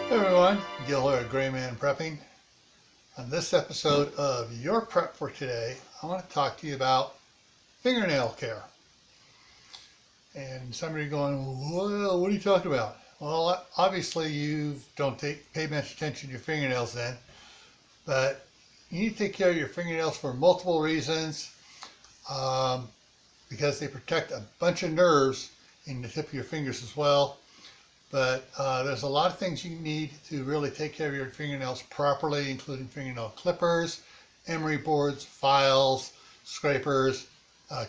Hey everyone, Gil here at Grayman Prepping. On this episode of Your Prep for Today, I want to talk to you about fingernail care. And some of you are going, well, what are you talking about? Well, obviously you don't pay much attention to your fingernails then, but you need to take care of your fingernails for multiple reasons, because they protect a bunch of nerves in the tip of your fingers as well. But there's a lot of things you need to really take care of your fingernails properly, including fingernail clippers, emery boards, files, scrapers,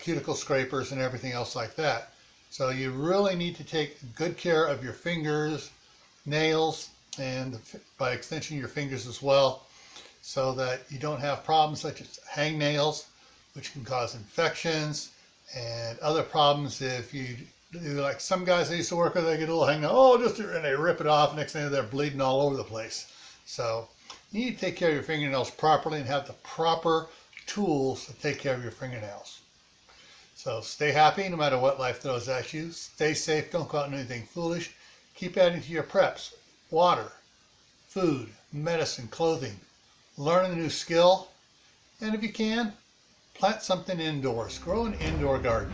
cuticle scrapers, and everything else like that. So you really need to take good care of your fingers, nails, and by extension your fingers as well, so that you don't have problems such as hangnails, which can cause infections and other problems if you do, like some guys I used to work with, they get a little hangnail, and they rip it off. Next thing they're bleeding all over the place. So you need to take care of your fingernails properly and have the proper tools to take care of your fingernails. So stay happy no matter what life throws at you. Stay safe, don't go out and do anything foolish. Keep adding to your preps: water, food, medicine, clothing. Learn a new skill, and if you can, plant something indoors. Grow an indoor garden.